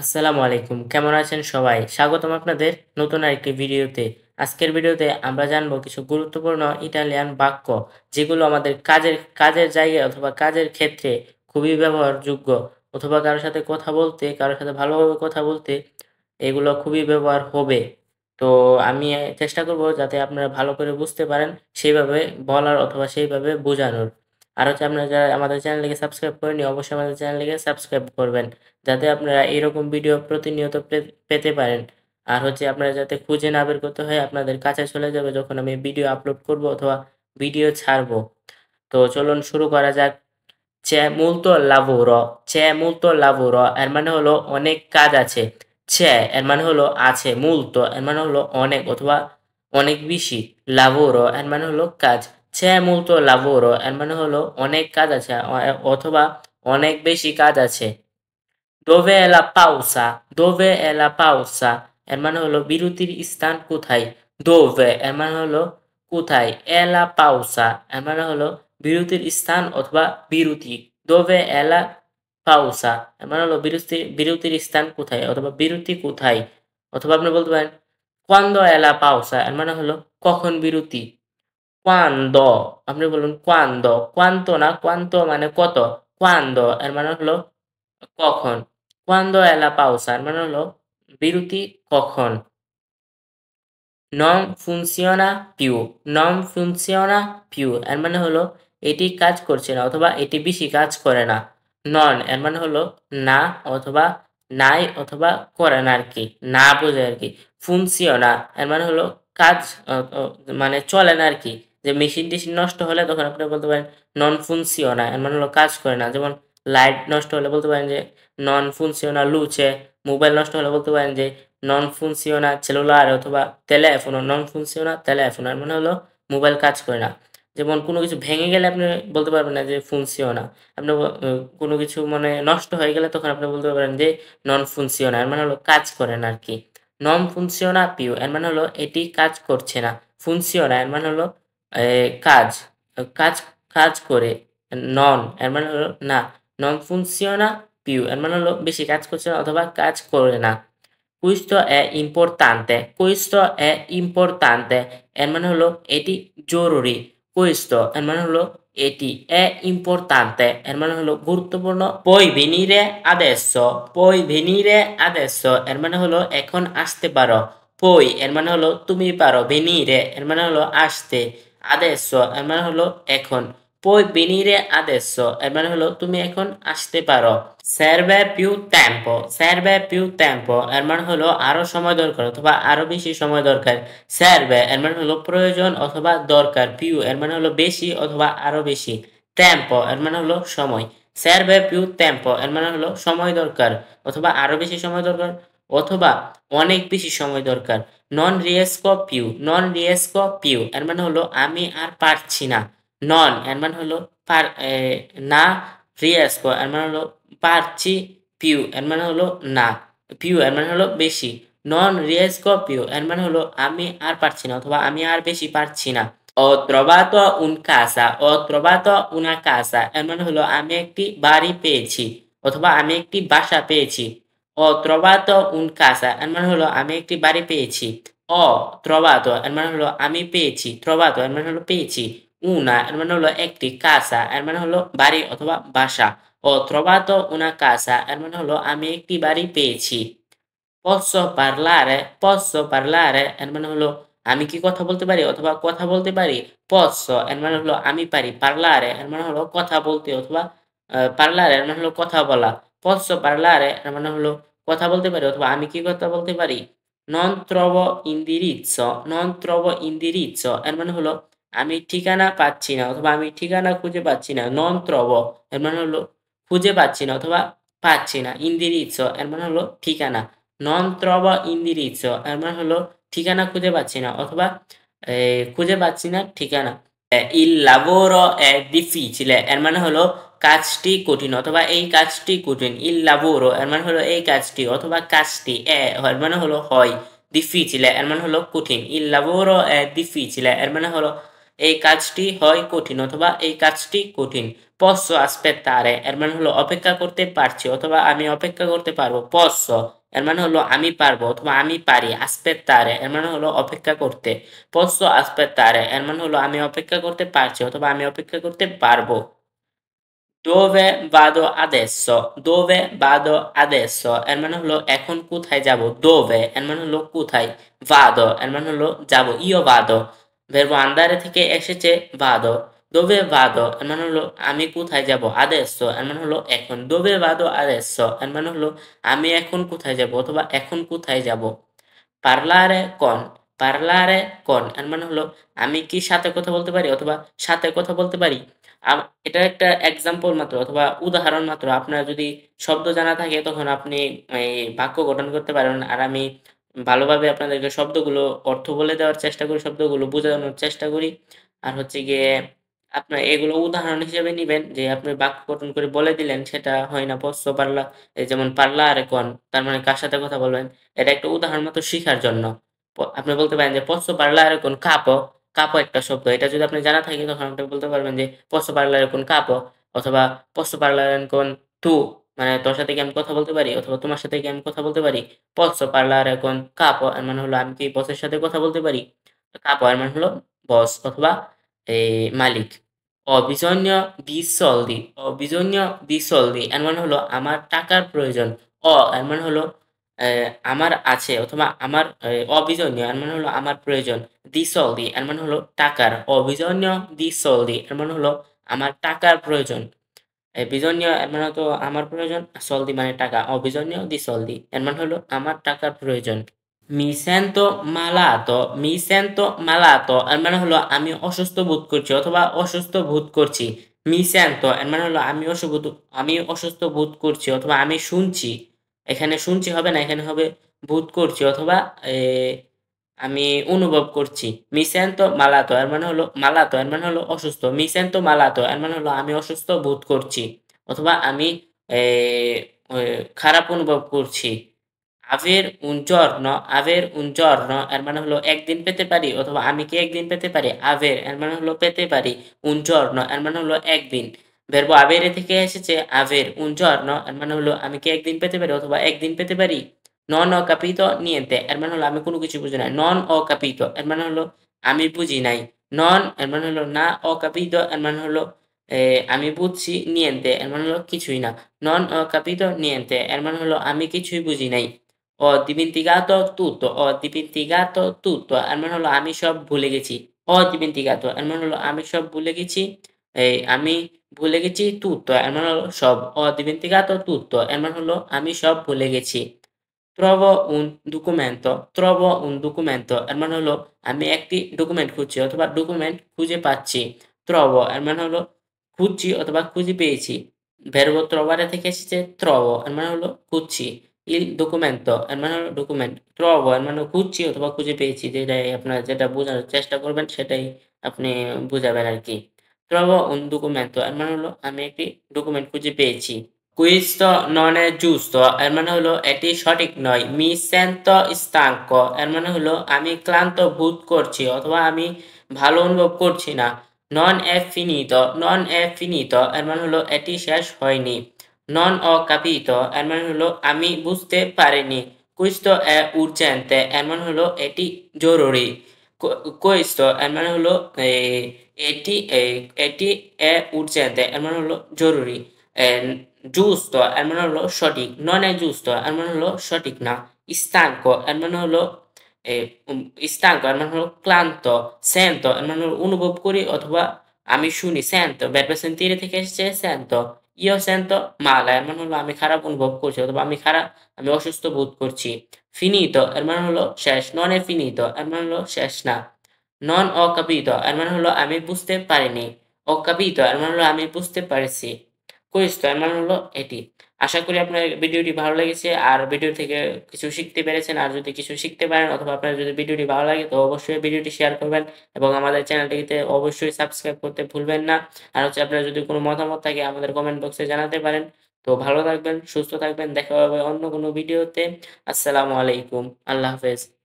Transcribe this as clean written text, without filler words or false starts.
আসসালামু আলাইকুম। কেমন আছেন সবাই? স্বাগতম আপনাদের নতুন আরেকটি ভিডিওতে। আজকের ভিডিওতে আমরা জানবো কিছু গুরুত্বপূর্ণ ইটালিয়ান বাক্য, যেগুলো আমাদের কাজের জায়গায় অথবা কাজের ক্ষেত্রে খুবই ব্যবহারযোগ্য, অথবা কারো সাথে কথা বলতে, কারো সাথে ভালোভাবে কথা বলতে এগুলো খুবই ব্যবহার হবে। তো আমি চেষ্টা করব যাতে আপনারা ভালো করে বুঝতে পারেন, সেইভাবে বলার অথবা সেইভাবে বোঝানোর। আর হচ্ছে আপনারা যারা আমাদের চ্যানেলটিকে সাবস্ক্রাইব করেননি, অবশ্যই আমাদের চ্যানেলটিকে সাবস্ক্রাইব করবেন। যাতে আপনারা এরকম ভিডিও প্রতিনিয়ত পেতে পারেন। আর হচ্ছে আপনারা যাতে খুঁজে না বের করতে হয়, আপনাদের কাছে চলে যাবে যখন আমি ভিডিও আপলোড করব অথবা ভিডিও ছাড়বো। তো চলুন শুরু করা যাক। C'è molto lavoro, c'è molto lavoro এর মানে হলো অনেক কাজ আছে। c'è এর মানে হলো আছে, molto এর মানে হলো অনেক অথবা অনেক বেশি। lavoro এর মানে হলো কাজ। c'è molto lavoro এর মানে হলো অনেক কাজ আছে অথবা অনেক বেশি কাজ আছে। Dove è la pausa? Dove è la pausa? এর মানে হলো বিরতির স্থান কোথায়? Dove এর মানে হলো কোথায়? È la pausa এর মানে হলো বিরতির স্থান অথবা বিরতি। Dove è la pausa এর মানে হলো বিরতির স্থান কোথায় অথবা বিরতি কোথায়? অথবা আপনি বলতে পারেন Quando è la pausa এর মানে হলো কখন বিরতি? Quando আপনি বলুন quando, quanto না quanto মানে কত? Quando এর মানে হলো কখন? Quando è la pausa এর মানে হলো বিরতি কখন? Non funziona più, non funziona più এর মানে হলো এটি কাজ করছে না অথবা এটি বেশি কাজ করে না। Non এর মানে হলো না অথবা নাই অথবা করে না আরকি। না বোঝায় আরকি। Funziona এর মানে হলো কাজ অ অ মানে চলে না আরকি। যে মেশিন-টেশিন নষ্ট হলে তখন আপনি বলতে পারেন non funziona এর মানে হলো কাজ করে না। যেমন লাইট নষ্ট হলে বলতে পারেন যে non funziona luce, মোবাইল নষ্ট হলে বলতে পারেন যে non funziona cellulare অথবা telefono, non funziona telefono এর মানে হলো মোবাইল কাজ করে না। যেমন কোনো কিছু ভেঙে গেলে আপনি বলতে পারবেন না যে funziona। আপনি কোনো কিছু মানে নষ্ট হয়ে গেলে তখন আপনি বলতে পারেন যে non funziona এর মানে হলো কাজ করে না আরকি। non funziona più এর মানে হলো এটি কাজ করছে না। funziona এর মানে হলো কাজ। কাজ কাজ করে। non এর মানে হলো না। non funziona più এর মানে হলো বেশি কাজ করছে না অথবা কাজ করে না। Questo è importante, questo è importante এর মানে হলো এটি জরুরি। Questo এর মানে হলো এটি, è importante এর মানে হলো গুরুত্বপূর্ণ। Puoi venire adesso, puoi venire adesso এর মানে হলো এখন আসতে পারো। Puoi এর মানে হলো তুমি পারো। Venire এর মানে হলো আসতে। Adesso এর মানে হলো এখন। Puoi venire adesso এর মানে হলো তুমি এখন আসতে পারো। Serve più tempo, serve più tempo এর মানে হলো আরো সময় দরকার অথবা আরো বেশি সময় দরকার। Serve এর মানে হলো প্রয়োজন অথবা দরকার। Più এর মানে হলো বেশি অথবা আরো বেশি। Tempo এর মানে হলো সময়। Serve più tempo এর মানে হলো সময় দরকার অথবা আরো বেশি সময় দরকার অথবা অনেক বেশি সময় দরকার। Non riesco più, non riesco più এর মানে হলো আমি আর পারছি না। Non এর মানে হলো না। riesco এর মানে হলো পারছি। più এর মানে হলো না। più এর মানে হলো বেশি। non riesco più এর মানে হলো আমি আর পারছি না অথবা আমি আর বেশি পারছি না। Ho trovato un casa, ho trovato una casa এর মানে হলো আমি একটি বাড়ি পেয়েছি অথবা আমি একটি বাসা পেয়েছি। Ho trovato un casa এর মানে হলো আমি একটি বাড়ি পেয়েছি। Ho trovato এর মানে হলো আমি পেয়েছি। trovato এর মানে হলো পেয়েছি। Una এর মানে হলো একটি, casa এর মানে হলো বাড়ি অথবা বাসা। Ho trovato una casa এর মানে হলো আমি একটি বাড়ি পেয়েছি। posso parlare এর মানে হলো আমি কি কথা বলতে পারি অথবা কথা বলতে পারি? Posso এর মানে হলো আমি পারি। Parlare এর মানে হলো কথা বলতে অথবা parlare এর মানে হলো কথা বলা। Posso parlare এর মানে হলো কথা বলতে পারি অথবা আমি কি কথা বলতে পারি? Non trovo indirizzo, non trovo indirizzo এর মানে হলো আমি ঠিকানা পাচ্ছি না অথবা আমি ঠিকানা খুঁজে পাচ্ছি না। Non trovo এর মানে হলো খুঁজে পাচ্ছি না অথবা পাচ্ছি না। indirizzo এর মানে হলো ঠিকানা। Non trovo indirizzo এর মানে হলো ঠিকানা খুঁজে পাচ্ছি না অথবা খুঁজে পাচ্ছি না ঠিকানা। Il lavoro è difficile এর মানে হলো কাজটি কঠিন অথবা এই কাজটি কঠিন। Il lavoro এর মানে হলো এই কাজটি অথবা কাজটি এর মানে হলো হয়। difficile এর মানে হলো কঠিন। Il lavoro è difficile এর মানে হলো এই কাজটি হয় কঠিন অথবা এই কাজটি কঠিন। posso aspettare এর মানে হলো অপেক্ষা করতে পারছি অথবা আমি অপেক্ষা করতে পারবো। posso এর মানে হলো আমি পারবো অথবা আমি পারি। aspettare এর মানে হলো অপেক্ষা করতে। posso aspettare এর মানে হলো আমি অপেক্ষা করতে পারছি অথবা আমি অপেক্ষা করতে পারবো। Dove vado adesso? Dove vado adesso? এর মানে হলো এখন কোথায় যাব? Dove এর মানে হলো কোথায়? Vado এর মানে হলো যাব। Io vado verbo andare থেকে এসেছে vado। Dove vado এর মানে হলো আমি কোথায় যাব? Adesso এর মানে হলো এখন। Dove vado adesso এর মানে হলো আমি এখন কোথায় যাব অথবা এখন কোথায় যাব। parlare con এর মানে হলো আমি কি সাথে কথা বলতে পারি অথবা সাথে কথা বলতে পারি। আম এটা একটা এক্সাম্পল মাত্র অথবা উদাহরণ মাত্র। আপনার যদি শব্দ জানা থাকে তখন আপনি এই বাক্য গঠন করতে পারবেন। আর আমি ভালোভাবে আপনাদেরকে শব্দগুলো অর্থ বলে দেওয়ার চেষ্টা করি, শব্দগুলো বোঝানোর চেষ্টা করি। আর হচ্ছে গিয়ে আপনার এগুলো উদাহরণ হিসেবে নিবেন যে আপনি বাক্য গঠন করে বলে দিলেন সেটা হয় না। posso parla এই যেমন parlare con তার মানে কার সাথে কথা বলবেন। এটা একটা উদাহরণ মাত্র শিখার জন্য। আপনি বলতে পারেন যে posso parlare con capo, capo একটা শব্দ। এটা যদি আপনার জানা থাকে তখন আপনি বলতে পারবেন যে posso parlare con capo অথবা posso parlare con tu মানে তোর সাথে কি আমি কথা বলতে পারি অথবা তোমার সাথে কি আমি কথা বলতে পারি। posso parlare con capo এর মানে হলো আমি কি বসের সাথে কথা বলতে পারি। capo এর মানে হলো বস অথবা মালিক। Ho bisogno di soldi, ho bisogno di soldi এর মানে হলো আমার টাকার প্রয়োজন। এর মানে হলো আমার আছে অথবা আমার ho bisogno এর মানে হলো আমার প্রয়োজন। Di soldi এর মানে হলো টাকার। Ho bisogno di soldi এর মানে হলো আমার টাকার প্রয়োজন। bisogno এর মানে তো আমার প্রয়োজন, soldi মানে টাকা। Ho bisogno di soldi এর মানে হলো আমার টাকার প্রয়োজন। mi sento malato এর মানে হলো আমি অসুস্থ বোধ করছি অথবা অসুস্থ বোধ করছি। mi sento এর মানে হলো আমি অসুস্থ বোধ করছি অথবা আমি শুনছি। এখানে শুনছি হবে না, এখানে হবে বোধ করছি অথবা এ আমি অনুভব করছি। mi sento malato এর মানে হলো malato এর মানে হলো অসুস্থ। mi sento malato এর মানে হলো আমি অসুস্থ বোধ করছি অথবা আমি এ এ খারাপ অনুভব করছি। aver un giorno এর মানে হলো একদিন পেতে পারি অথবা আমি কি একদিন পেতে পারি? aver এর মানে হলো পেতে পারি। un giorno এর মানে হলো একদিন। verbo avere থেকে এসেছে aver un giorno এর মানে হলো আমি কি একদিন পেতে পারি অথবা একদিন পেতে পারি। non ho capito niente এর মানে হলো আমি কোনো কিছু বুঝি নাই। non ho capito এর মানে হলো আমি বুঝি নাই। non এর মানে হলো না, ho capito এর মানে হলো আমি বুঝছি, niente এর মানে হলো কিছুই না। non ho capito niente এর মানে হলো আমি কিছুই বুঝি নাই। ho dimenticato tutto এর মানে হলো আমি সব ভুলে গেছি। ho dimenticato এর মানে হলো আমি সব ভুলে গেছি। আমি ভুলে গেছি tutto এর মানে হলো সব। ho dimenticato tutto এর মানে হলো আমি সব ভুলে গেছি। trovo un documento এর মানে হলো আমি একটি ডকুমেন্ট খুঁজছি অথবা ডকুমেন্ট খুঁজে পাচ্ছি। trovo এর মানে হলো খুঁজছি অথবা খুঁজে পেয়েছি। verbo trovare থেকে এসেছে trovo এর মানে হলো খুঁজছি। il documento এর মানে হলো ডকুমেন্ট। trovo এর মানে খুঁজছি অথবা খুঁজে পেয়েছি। যেটাই আপনার যেটা বোঝানোর চেষ্টা করবেন সেটাই আপনি বুঝাবেন আরকি। trovo un documento এর মানে হলো আমি একটি ডকুমেন্ট খুঁজে পেয়েছি। Questo non è giusto এর মানে হলো এটি সঠিক নয়। Mi sento stanco এর মানে হলো আমি ক্লান্ত বোধ করছি অথবা আমি ভালো অনুভব করছি না। Non è finito, non è finito এর মানে হলো এটি শেষ হয়নি। Non ho capito এর মানে হলো আমি বুঝতে পারিনি। Questo è urgente এর মানে হলো এটি জরুরি। Questo এর মানে হলো এটি এটি è urgente এর মানে হলো জরুরি। এন giusto এর মানে হলো সঠিক। non è giusto এর মানে হলো সঠিক না। stanco এর মানে হলো এ উম stanco এর মানে হলো ক্লান্ত। sento এর মানে হলো অনুভব করি অথবা আমি শুনি। sento verbo sentire থেকে এসেছে sento। io sento male এর মানে হলো আমি খারাপ অনুভব করছি অথবা আমি অসুস্থ বোধ করছি। finito এর মানে হলো শেষ। non è finito এর মানে হলো শেষ না। non ho capito এর মানে হলো আমি বুঝতে পারিনি। ho capito এর মানে হলো আমি বুঝতে পেরেছি। questo এর মানে হলো এটি। আশা করি আপনার ভিডিওটি ভালো লেগেছে আর ভিডিও থেকে কিছু শিখতে পেরেছেন। আর যদি কিছু শিখতে পারেন অথবা আপনার যদি ভিডিওটি ভালো লাগে তো অবশ্যই ভিডিওটি শেয়ার করবেন এবং আমাদের চ্যানেলটিতে অবশ্যই সাবস্ক্রাইব করতে ভুলবেন না। আর হচ্ছে আপনার যদি কোনো মতামত থাকে আমাদের কমেন্ট বক্সে জানাতে পারেন। তো ভালো থাকবেন, সুস্থ থাকবেন। দেখা হবে অন্য কোনো ভিডিওতে। আসসালামু আলাইকুম। আল্লাহ হাফেজ।